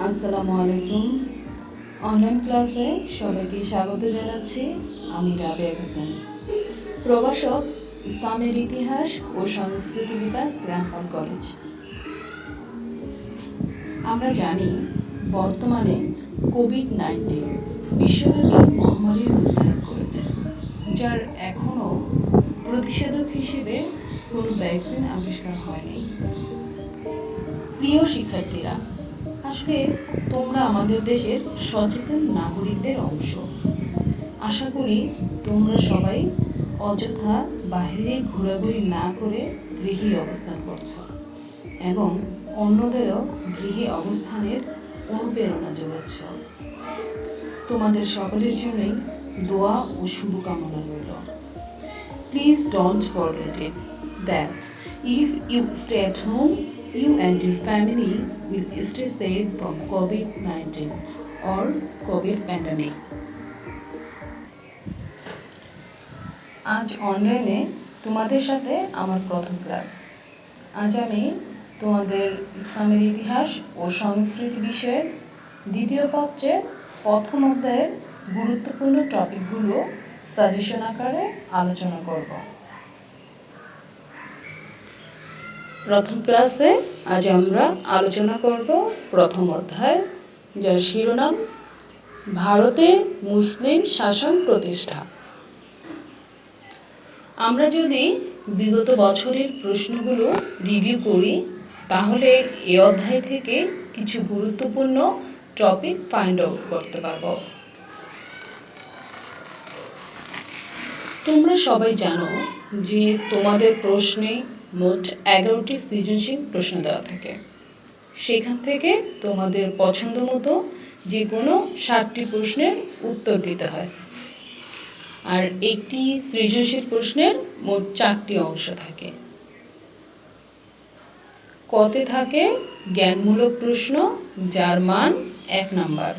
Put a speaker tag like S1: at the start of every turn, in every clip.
S1: আসসালামু আলাইকুম। অনলাইন ক্লাসে সবাইকে স্বাগত জানাচ্ছি। আমি রাবেয়া খাতুন, প্রভাষক, ইসলামের ইতিহাস ও সংস্কৃতি বিভাগ, রামপাল কলেজ। আমরা জানি বর্তমানে কোভিড-19 বিশ্বব্যাপী মহামারীর রূপ ধারণ করেছে, যার এখনও প্রতিষেধক হিসেবে কোনো ভ্যাকসিন আবিষ্কার হয়নি। প্রিয় শিক্ষার্থীরা, আসলে তোমরা আমাদের দেশের সচেতন নাগরিকদের অংশ। আশা করি তোমরা সবাই অযথা বাইরে ঘোরাঘুরি না করে গৃহে অবস্থান করছো এবং অন্যদেরও গৃহে অবস্থানের অনুপ্রেরণা যোগাচ্ছ। তোমাদের সকলের জন্যই দোয়া ও শুভকামনা রইল। Please don't forget it that if you stay at home, you and your family will stay safe from COVID-19 or COVID pandemic. আজ অনলাইনে তোমাদের সাথে আমার প্রথম ক্লাস। আজ আমি তোমাদের ইসলামের ইতিহাস ও সংস্কৃতি বিষয়ের দ্বিতীয় পত্রের প্রথম অধ্যায়ের গুরুত্বপূর্ণ টপিকগুলো সাজেশন আকারে আলোচনা করব। প্রথম ক্লাসে আজ আমরা আলোচনা করব প্রথম অধ্যায়, যার শিরোনাম ভারতে মুসলিম শাসন প্রতিষ্ঠা। আমরা যদি বিগত বছরের প্রশ্নগুলো রিভিউ করি, তাহলে এই অধ্যায় থেকে কিছু গুরুত্বপূর্ণ টপিক ফাইন্ড আউট করতে পারব। তোমরা সবাই জানো যে তোমাদের প্রশ্নে মোট 11টি সৃজনশীল প্রশ্ন দেওয়া থাকে। সেখান থেকে তোমাদের পছন্দ মতো যে কোনো 7টি প্রশ্নের উত্তর দিতে হয়। আর একটি সৃজনশীল প্রশ্নের মোট 4টি অংশ থাকে। কতে থাকে জ্ঞানমূলক প্রশ্ন, যার মান 1 নাম্বার।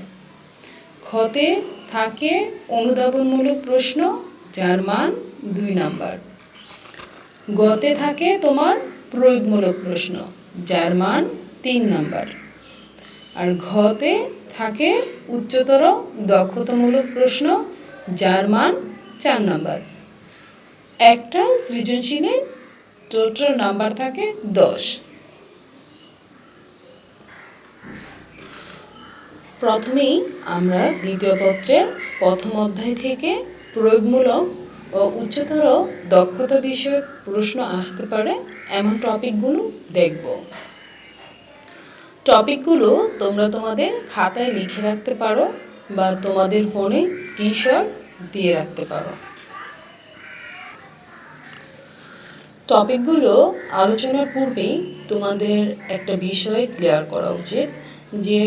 S1: খতে থাকে অনুধাবনমূলক প্রশ্ন, যার মান 2 নাম্বার। গতে থাকে তোমার প্রয়োগমূলক প্রশ্ন, যার মান 3 নাম্বার। আর ঘতে থাকে উচ্চতর দক্ষতামূলক প্রশ্ন, যার মান 4 নাম্বার। একটা সৃজনশীলে টোটাল নাম্বার থাকে 10। প্রথমেই আমরা দ্বিতীয় পত্রের প্রথম অধ্যায় থেকে প্রয়োগমূলক ও উচ্চতর দক্ষতা বিষয়ক প্রশ্ন আসতে পারে এমন টপিকগুলো দেখব। টপিকগুলো তোমরা তোমাদের খাতায় লিখে রাখতে পারো বা তোমাদের ফোনে স্ক্রিনশট দিয়ে রাখতে পারো। টপিকগুলো আলোচনার পূর্বেই তোমাদের একটা বিষয় ক্লিয়ার করা উচিত যে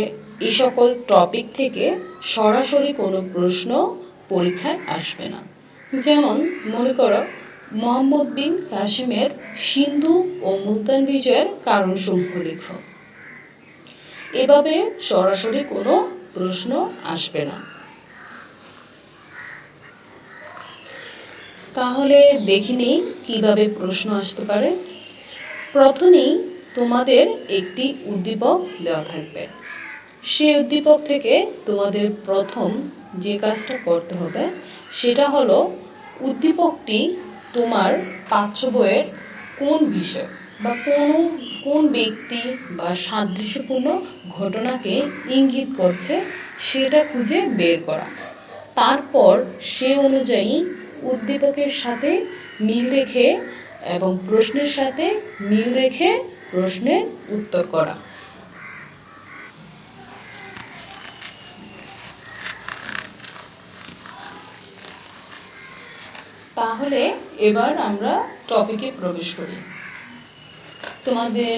S1: এই সকল টপিক থেকে সরাসরি কোনো প্রশ্ন পরীক্ষায় আসবে না। যেমন মনে করো, মুহাম্মদ বিন কাসিমের সিন্ধু ও মুলতান বিজয়ের কারণসমূহ লিখো। এভাবে সরাসরি কোনো প্রশ্ন আসবে না। তাহলে দেখে নিই কিভাবে প্রশ্ন আসতে পারে। প্রথমেই তোমাদের একটি উদ্দীপক দেওয়া থাকবে। সেই উদ্দীপক থেকে তোমাদের প্রথম যে কাজটা করতে হবে সেটা হলো উদ্দীপকটি তোমার পাঠ্য বইয়ের কোন বিষয় বা কোন ব্যক্তি বা সাদৃশ্যপূর্ণ ঘটনাকে ইঙ্গিত করছে সেটা খুঁজে বের করা। তারপর সে অনুযায়ী উদ্দীপকের সাথে মিল রেখে এবং প্রশ্নের সাথে মিল রেখে প্রশ্নের উত্তর করা। তাহলে এবার আমরা টপিকে প্রবেশ করি। তোমাদের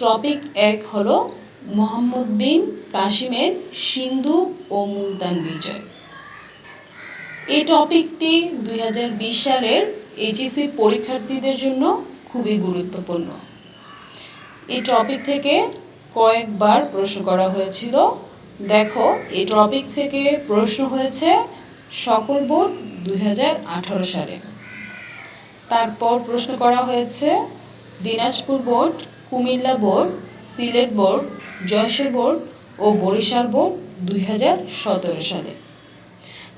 S1: টপিক 1 হলো মুহাম্মদ বিন কাসিমের সিন্ধু ও মুলতান বিজয়। এই টপিকটি 2020 সালের এইচএসসি পরীক্ষার্থীদের জন্য খুবই গুরুত্বপূর্ণ। এই টপিক থেকে কয়েকবার প্রশ্ন করা হয়েছিল। দেখো, এই টপিক থেকে প্রশ্ন হয়েছে সকল বোর্ড 2018 সালে। তারপর প্রশ্ন করা হয়েছে Dinajpur board, Comilla board, Sylhet board, Jessore board ও বরিশাল বোর্ড 2017 সালে।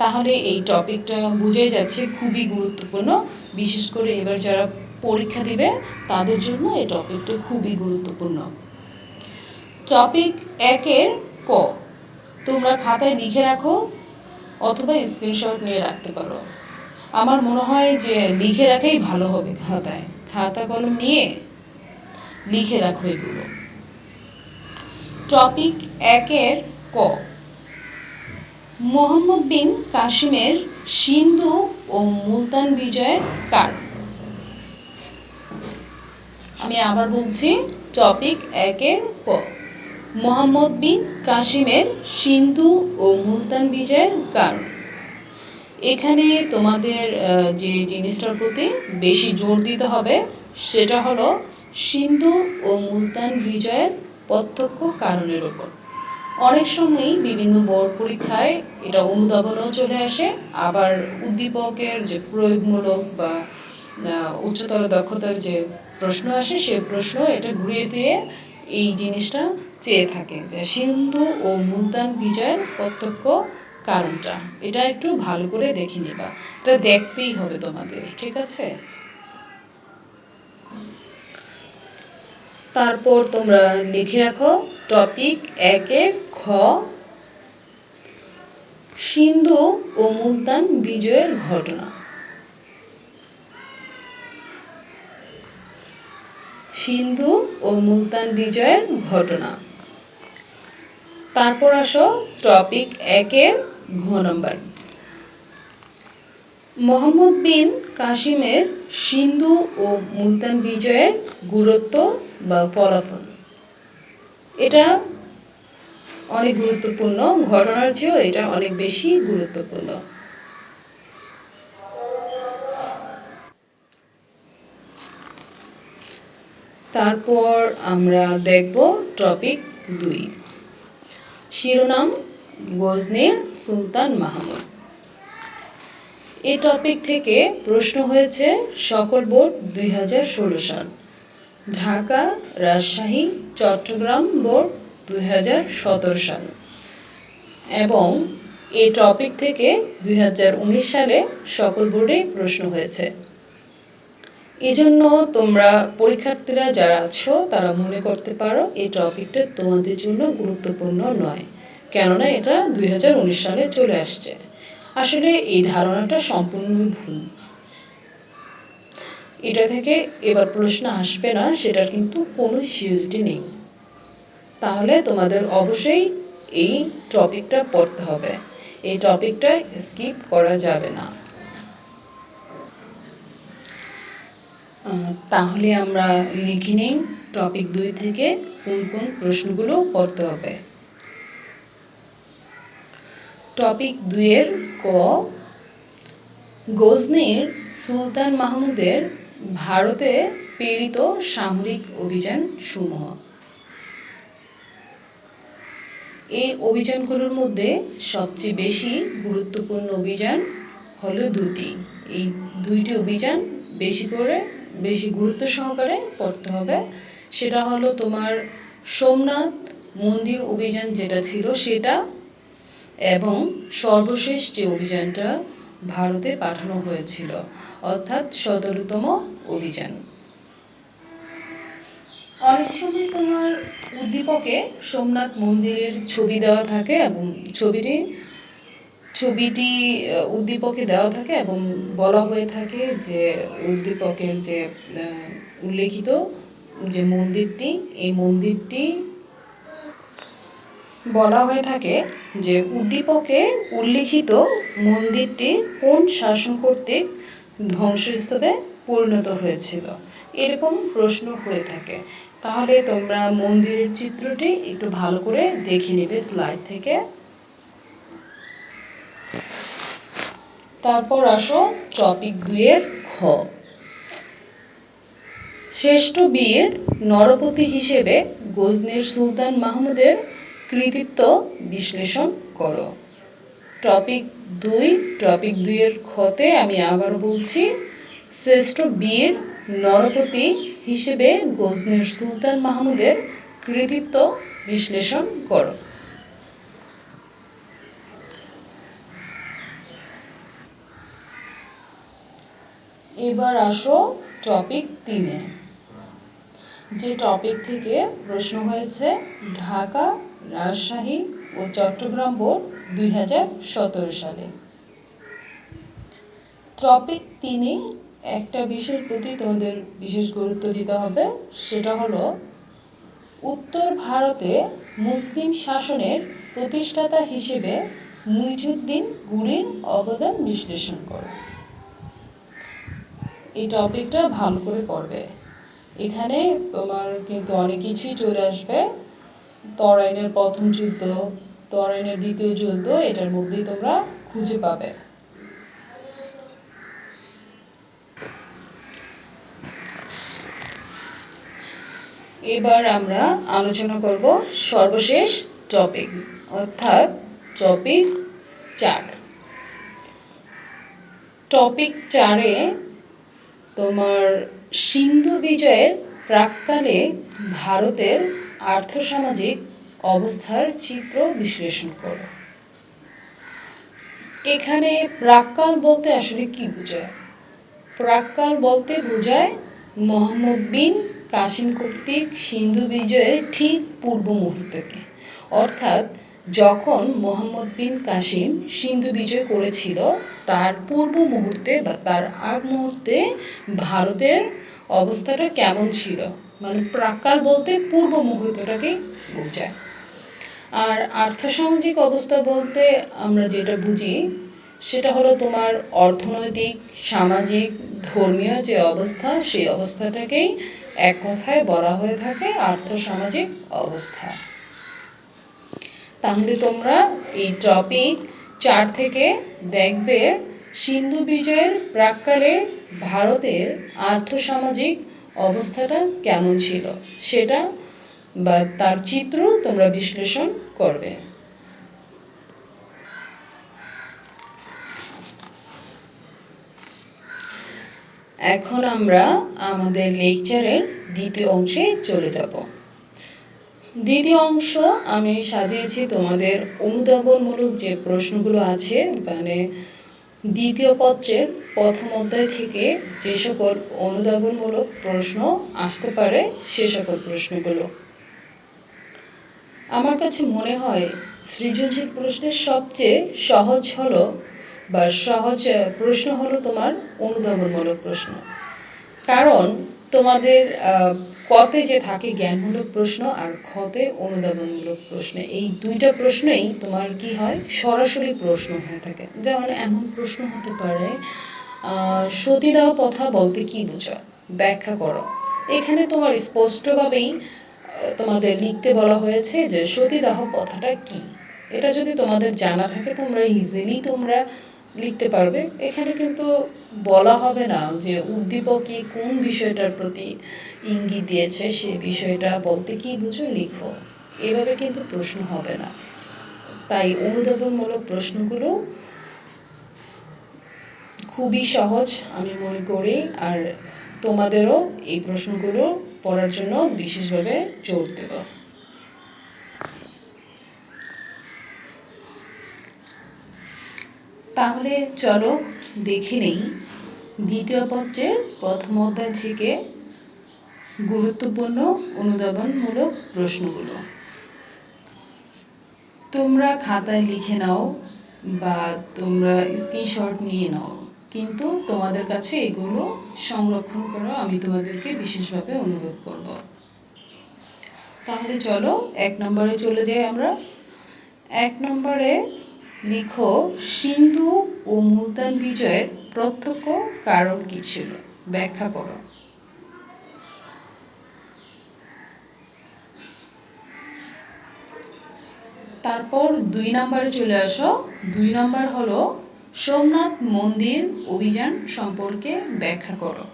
S1: তাহলে এই টপিকটা বুঝে যাচ্ছে খুবই গুরুত্বপূর্ণ, বিশেষ করে এবার যারা পরীক্ষা দিবে তাদের জন্য এই টপিকটা খুবই গুরুত্বপূর্ণ। টপিক 1-এর ক তোমরা খাতায় লিখে রাখো অথবা স্ক্রিনশট নিয়ে রাখতে পারো। আমার মনে হয় যে লিখে রাখাই ভালো হবে, খাতা কলম নিয়ে লিখে রাখো এগুলো। টপিক 1-এর ক মোহাম্মদ বিন কাসিমের সিন্ধু ও মুলতান বিজয়ের কার? আমি আবার বলছি, টপিক 1-এর ক মোহাম্মদ বিন কাসিমের সিন্ধু ও মুলতান বিজয়ের কার? এখানে তোমাদের যে জিনিসটার প্রতি বেশি জোর দিতে হবে সেটা হলো সিন্ধু ও মুলতান বিজয়ের প্রত্যক্ষ কারণের উপর। অনেক সময়ই বিভিন্ন বোর্ড পরীক্ষায় এটা অনুধাবনও চলে আসে, আবার উদ্দীপকের যে প্রয়োগমূলক বা উচ্চতর দক্ষতার যে প্রশ্ন আসে সে প্রশ্ন এটা ঘুরিয়ে ফিরে এই জিনিসটা চেয়ে থাকে যে সিন্ধু ও মুলতান বিজয়ের প্রত্যক্ষ কারণটা। এটা একটু ভালো করে দেখে নিবা, এটা দেখতেই হবে তোমাদের, ঠিক আছে? তারপর তোমরা লিখে রাখো টপিক 1-এর খ সিন্ধু ও মুলতান বিজয়ের ঘটনা। সিন্ধু ও মুলতান বিজয়ের ঘটনা। তারপর আসো টপিক 1-এর ঘ নম্বর মোহাম্মদ বিন কাসিমের সিন্ধু ও মুলতান বিজয়ের গুরুত্ব বা ফলাফল। এটা অনেক গুরুত্বপূর্ণ, ঘটনার চেয়েও এটা অনেক বেশি গুরুত্বপূর্ণ। তারপর আমরা দেখব টপিক 2, শিরোনাম গজনির সুলতান মাহমুদ। এই টপিক থেকে প্রশ্ন হয়েছে সকল বোর্ড 2016 সাল, ঢাকা, রাজশাহী, চট্টগ্রাম বোর্ড 2017 সাল এবং এই টপিক থেকে 2019 সালে সকল বোর্ডে প্রশ্ন হয়েছে। এজন্য তোমরা পরীক্ষার্থীরা যারা আছো তারা মনে করতে পারো এই টপিকটা তোমাদের জন্য গুরুত্বপূর্ণ নয়, কেননা এটা 2019 সালে চলে আসছে। আসলে এই ধারণাটা সম্পূর্ণ ভুল। এটা থেকে এবার প্রশ্ন আসবে না সেটার কিন্তু কোনো সিউরিটি নেই। তাহলে তোমাদের অবশ্যই এই টপিকটা পড়তে হবে, এই টপিকটা স্কিপ করা যাবে না। তাহলে আমরা লিখে নিই টপিক 2 থেকে কোন কোন প্রশ্নগুলো পড়তে হবে। টপিক 2-এর ক গজনির সুলতান মাহমুদের ভারতে প্রেরিত সামরিক অভিযান সমূহ। এই অভিযানগুলোর মধ্যে সবচেয়ে বেশি গুরুত্বপূর্ণ অভিযান হলো দুটি। এই দুইটি অভিযান বেশি গুরুত্ব সহকারে পড়তে হবে। সেটা হলো তোমার সোমনাথ মন্দির অভিযান যেটা ছিল সেটা, এবং সর্বশেষ যে অভিযানটা ভারতে পাঠানো হয়েছিল অর্থাৎ 17তম অভিযান। অনেক সময় তোমার উদ্দীপকে সোমনাথ মন্দিরের ছবি দেওয়া থাকে এবং ছবিটি উদ্দীপকে দেওয়া থাকে এবং বলা হয়ে থাকে যে উদ্দীপকের যে উল্লেখিত যে মন্দিরটি, এই মন্দিরটি বলা হয়ে থাকে যে উদ্দীপকে উল্লেখিত মন্দিরটি কোন শাসন কর্তৃক ধ্বংসস্তূপে পরিণত হয়েছিল, এরকম প্রশ্ন হয়ে থাকে। তাহলে তোমরা মন্দিরের চিত্রটি একটু ভালো করে দেখে নেবে স্লাইড থেকে। তারপর আসো টপিক 2-এর খ শ্রেষ্ঠ বীর নরপতি হিসেবে গজনির সুলতান মাহমুদের কৃতিত্ব বিশ্লেষণ করো। টপিক 2-এর খতে আমি আবার বলছি, শ্রেষ্ঠ বীর নরপতি হিসেবে গজনির সুলতান মাহমুদের কৃতিত্ব বিশ্লেষণ করো। এবার আসো টপিক 3-এ। যে টপিক থেকে প্রশ্ন হয়েছে ঢাকা, রাজশাহী ও চট্টগ্রাম বোর্ড 2017 সালে। টপিক 3-এ একটা বিষয়ের প্রতি তোমাদের বিশেষ গুরুত্ব দিতে হবে, সেটা হলো উত্তর ভারতে মুসলিম শাসনের প্রতিষ্ঠাতা হিসেবে মুইজউদ্দিন গুলির অবদান বিশ্লেষণ করো। এই টপিকটা ভালো করে পড়বে। এখানে তোমার কিন্তু অনেক কিছুই চলে আসবে। তরাইনের প্রথম যুদ্ধ, তরাইনের দ্বিতীয় যুদ্ধ, এটার মধ্যেই তোমরা খুঁজে পাবে। এবার আমরা আলোচনা করব সর্বশেষ টপিক, অর্থাৎ টপিক 4। টপিক 4-এ তোমার সিন্ধু বিজয়ের প্রাক্কালে ভারতের আর্থসামাজিক অবস্থার চিত্র বিশ্লেষণ করো। এখানে প্রাক্কাল বলতে আসলে কি বোঝায়? প্রাক্কাল বলতে বোঝায় মোহাম্মদ বিন কাসিম কর্তৃক সিন্ধু বিজয়ের ঠিক পূর্ব মুহূর্তকে, অর্থাৎ যখন মোহাম্মদ বিন কাসিম সিন্ধু বিজয় করেছিল তার পূর্ব মুহূর্তে বা তার আগ মুহূর্তে ভারতের অবস্থাটা কেমন ছিল, মানে প্রাক্কাল বলতে পূর্ব মুহূর্তটাকে বোঝায়। আর আর্থসামাজিক অবস্থা বলতে আমরা যেটা বুঝি সেটা হলো তোমার অর্থনৈতিক, সামাজিক, ধর্মীয় যে অবস্থা, সেই অবস্থাটাকেই এক কথায় বলা হয়ে থাকে আর্থসামাজিক অবস্থা। তাহলে তোমরা এই টপিক 4 থেকে দেখবে সিন্ধু বিজয়ের প্রাক্কালে ভারতের আর্থসামাজিক অবস্থাটা কেমন ছিল, সেটা বা তার চিত্র তোমরা বিশ্লেষণ করবে। এখন আমরা আমাদের লেকচারের দ্বিতীয় অংশে চলে যাব। দ্বিতীয় অংশ আমি সাজিয়েছি তোমাদের অনুধাবনমূলক যে প্রশ্নগুলো আছে, মানে দ্বিতীয় পত্রের প্রথম অধ্যায় থেকে যে সকল অনুধাবনমূলক প্রশ্ন আসতে পারে সে সকল প্রশ্নগুলো। আমার কাছে মনে হয় সৃজনশীল প্রশ্নের সবচেয়ে সহজ হলো বা সহজ প্রশ্ন হলো তোমার অনুধাবনমূলক প্রশ্ন। কারণ তোমাদের কতে যে থাকে জ্ঞানমূলক প্রশ্ন আর খতে অনুধাবনমূলক প্রশ্ন, এই দুইটা প্রশ্নেই তোমার কি হয় সরাসরি প্রশ্ন হয়ে থাকে। যেমন এমন প্রশ্ন হতে পারে সতীদাহ প্রথা বলতে কি বোঝায়, ব্যাখ্যা করো। এখানে তোমার স্পষ্টভাবেই তোমাদের লিখতে বলা হয়েছে যে সতীদাহ প্রথাটা কি। এটা যদি তোমাদের জানা থাকে তোমরা ইজিলি তোমরা লিখতে পারবে। এখানে কিন্তু বলা হবে না যে উদ্দীপকে কোন বিষয়টার প্রতি ইঙ্গিত দিয়েছে, সে বিষয়টা বলতে কি বুঝো লিখো, এভাবে কিন্তু প্রশ্ন হবে না। তাই অনুধাবনমূলক প্রশ্নগুলো খুবই সহজ আমি মনে করি, আর তোমাদেরও এই প্রশ্নগুলো পড়ার জন্য বিশেষভাবে জোর দেব। তাহলে চলো দেখে নেই দ্বিতীয় পত্রের প্রথম অধ্যায় থেকে গুরুত্বপূর্ণ অনুধাবনমূলক প্রশ্নগুলো। তোমরা খাতায় লিখে নাও বা তোমরা স্ক্রিনশট নিয়ে নাও, কিন্তু তোমাদের কাছে এগুলো সংরক্ষণ করো, আমি তোমাদেরকে বিশেষভাবে অনুরোধ করব। তাহলে চলো 1 নম্বরে চলে যাই আমরা। 1 নম্বরে লিখো সিন্ধু ও মুলতান বিজয়ের প্রত্যক্ষ কারণ কি ছিল, ব্যাখ্যা করো। তারপর 2 নম্বরে চলে আসো। 2 নম্বর হলো সোমনাথ মন্দির অভিযান সম্পর্কে ব্যাখ্যা করো।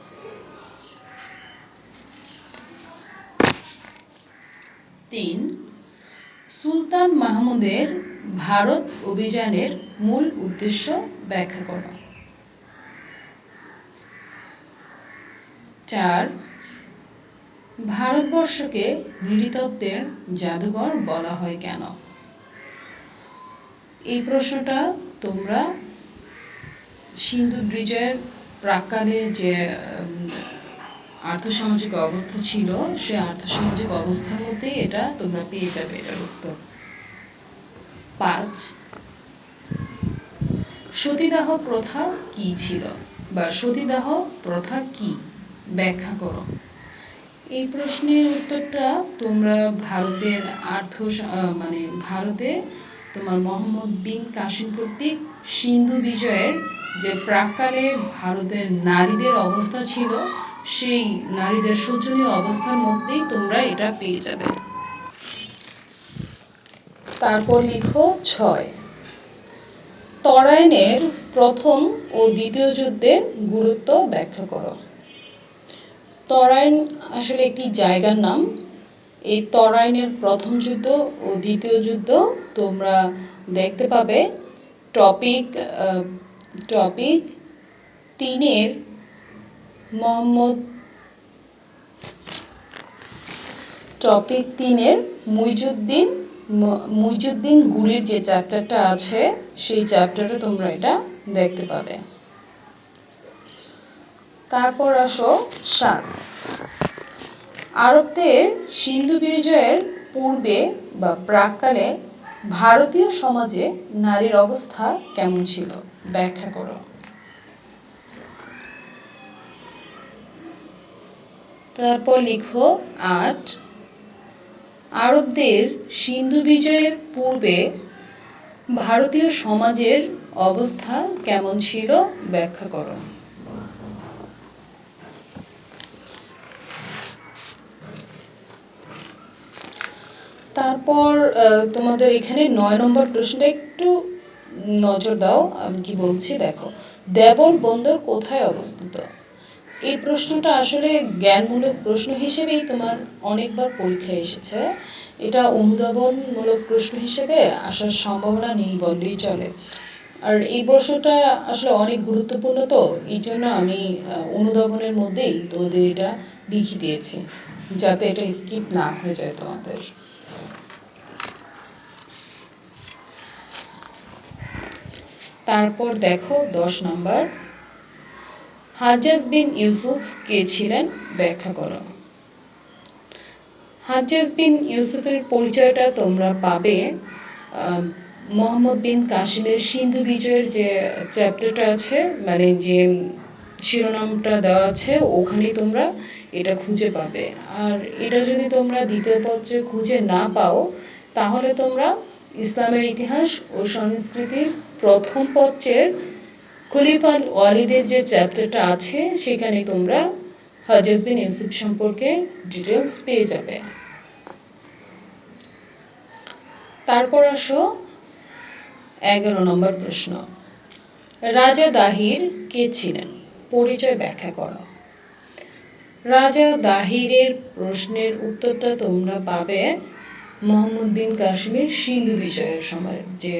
S1: 3 সুলতান মাহমুদের ভারত অভিযানের মূল উদ্দেশ্য ব্যাখ্যা করো। 4 ভারতবর্ষকে নৃতত্ত্বের জাদুঘর বলা হয় কেন? এই প্রশ্নটা তোমরা সিন্ধু বিজয়ের প্রাক্কালে যে আর্থসামাজিক অবস্থা ছিল, সে আর্থসামাজিক অবস্থার মধ্যেই এটা তোমরা পেয়ে যাবে এটার উত্তর। 5, সতীদাহ প্রথা কি ছিল, বা সতীদাহ প্রথা কি, ব্যাখ্যা করো। এই প্রশ্নের উত্তরটা তোমরা ভারতের ভারতে তোমার মোহাম্মদ বিন কাসিম কর্তৃক সিন্ধু বিজয়ের যে প্রাক্কালে ভারতের নারীদের অবস্থা ছিল, সেই নারীদের শোচনীয় অবস্থার মধ্যেই তোমরা এটা পেয়ে যাবে। তারপর লিখো 6, তরাইনের প্রথম ও দ্বিতীয় যুদ্ধের গুরুত্ব ব্যাখ্যা করো। তরাইন আসলে একটি জায়গার নাম। এই তরাইনের প্রথম যুদ্ধ ও দ্বিতীয় যুদ্ধ তোমরা দেখতে পাবে টপিক 3-এর মুইজুদ্দিন গুলির যে চ্যাপ্টারটা আছে, সেই চ্যাপ্টারে তোমরা এটা দেখতে পাবে। তারপর আসো 7, আরবদের সিন্ধু বিজয়ের পূর্বে বা প্রাক্কালে ভারতীয় সমাজে নারীর অবস্থা কেমন ছিল, ব্যাখ্যা করো। তারপর লিখো 8, আরবদের সিন্ধু বিজয়ের পূর্বে ভারতীয় সমাজের অবস্থা কেমন ছিল, ব্যাখ্যা করো। তারপর তোমাদের এখানে 9 নম্বর প্রশ্নটা একটু নজর দাও, আমি কি বলছি দেখো। দেবল বন্দর কোথায় অবস্থিত? এই প্রশ্নটা আসলে জ্ঞানমূলক প্রশ্ন হিসেবেই তোমার অনেকবার পরীক্ষায় এসেছে। এটা অনুধাবনমূলক প্রশ্ন হিসেবে আসার সম্ভাবনা নেই বললেই চলে। আর এই প্রশ্নটা আসলে অনেক গুরুত্বপূর্ণ, তো এই জন্য আমি অনুধাবনের মধ্যেই তোমাদের এটা লিখে দিয়েছি, যাতে এটা স্কিপ না হয়ে যায় তোমাদের। তারপর দেখো 10 নম্বর, হাজ্জাজ বিন ইউসুফ কে ছিলেন, ব্যাখ্যা করো। হাজ্জাজ বিন ইউসুফের পরিচয়টা তোমরা পাবে মোহাম্মদ বিন কাসিমের সিন্ধু বিজয়ের যে চ্যাপ্টারটা আছে, মানে যে শিরোনামটা দেওয়া আছে, ওখানেই তোমরা এটা খুঁজে পাবে। আর এটা যদি তোমরা দ্বিতীয় পত্রে খুঁজে না পাও, তাহলে তোমরা ইসলামের ইতিহাস ও সংস্কৃতির প্রথম পত্রের খলিফা ওয়ালিদের যে চ্যাপ্টারটা আছে, সেখানে তোমরা হাজ্জাজ বিন ইউসুফ সম্পর্কে ডিটেলস পেয়ে যাবে। তারপর আসো 11 নম্বর প্রশ্ন, রাজা দাহির কে ছিলেন, পরিচয় ব্যাখ্যা করো। রাজা দাহিরের প্রশ্নের উত্তরটা তোমরা পাবে মোহাম্মদ বিন কাসিমের সিন্ধু বিজয়ের সময় যে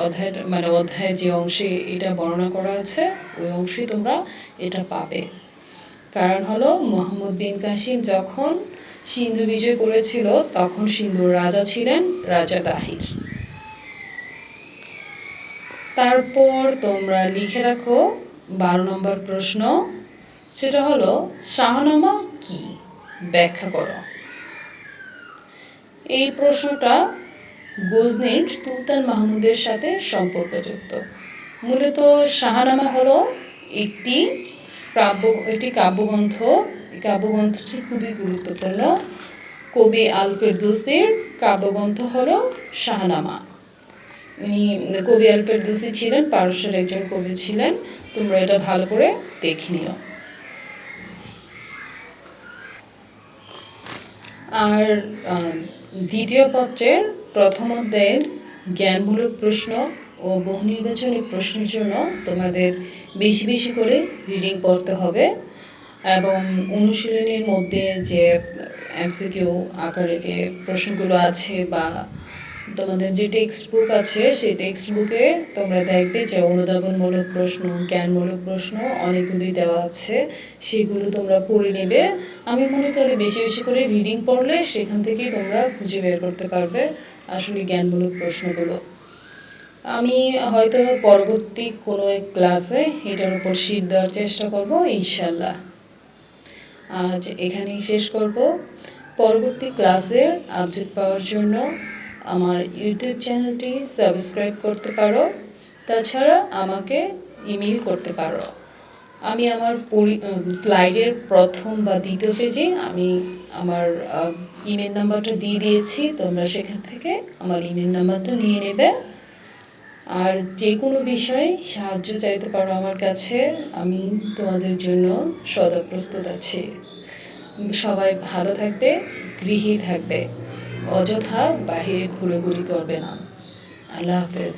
S1: অধ্যায়ের যে অংশে এটা বর্ণনা করা আছে, ওই অংশে তোমরা এটা পাবে। কারণ হলো মোহাম্মদ বিন কাসিম যখন সিন্ধু বিজয় করেছিল, তখন সিন্ধুর রাজা ছিলেন রাজা দাহির। তারপর তোমরা লিখে রাখো 12 নম্বর প্রশ্ন, সেটা হলো শাহনামা কি, ব্যাখ্যা করো। এই প্রশ্নটা গজনির সুলতান মাহমুদের সাথে সম্পর্কযুক্ত। মূলত শাহনামা হলো একটি কাব্যগ্রন্থ। এই কাব্যগ্রন্থটি খুবই গুরুত্বপূর্ণ। কবি আল ফেরদৌসির কাব্যগ্রন্থ হলো শাহনামা। কবি আল ফেরদৌসি ছিলেন পারস্যের একজন কবি ছিলেন। তোমরা এটা ভালো করে দেখে নিও। আর দ্বিতীয় পত্রের প্রথম অধ্যায়ের জ্ঞানমূলক প্রশ্ন ও বহু নির্বাচনী প্রশ্নের জন্য তোমাদের বেশি বেশি করে রিডিং পড়তে হবে, এবং অনুশীলনীর মধ্যে যে এমসিকিউ আকারে যে প্রশ্নগুলো আছে বা তোমাদের যে টেক্সট বুক আছে সেই টেক্সট বুকে তোমরা দেখবে যে অনুধাবনমূলক প্রশ্ন, জ্ঞানমূলক প্রশ্ন অনেকগুলি দেওয়া আছে, সেগুলো তোমরা পড়ে নেবে। আমি মনে করি বেশি বেশি করে রিডিং পড়লে সেখান থেকেই তোমরা খুঁজে বের করতে পারবে আসলে জ্ঞানমূলক প্রশ্নগুলো। আমি হয়তো পরবর্তী কোনো এক ক্লাসে এটার উপর শীট দেওয়ার চেষ্টা করব ইনশাল্লাহ। আজ এখানেই শেষ করব। পরবর্তী ক্লাসের আপডেট পাওয়ার জন্য আমার ইউটিউব চ্যানেলটি সাবস্ক্রাইব করতে পারো, তাছাড়া আমাকে ইমেল করতে পারো। আমি আমার স্লাইডের প্রথম বা দ্বিতীয় পেজে আমি আমার ইমেল নাম্বারটা দিয়ে দিয়েছি, তোমরা সেখান থেকে আমার ইমেল নাম্বারটা নিয়ে নেবে। আর যে কোনো বিষয়ে সাহায্য চাইতে পারো আমার কাছে, আমি তোমাদের জন্য সদা প্রস্তুত আছি। সবাই ভালো থাকবে, গৃহী থাকবে, অযথা বাহিরে ঘুরেঘুরি করবে না। আল্লাহ হাফেজ।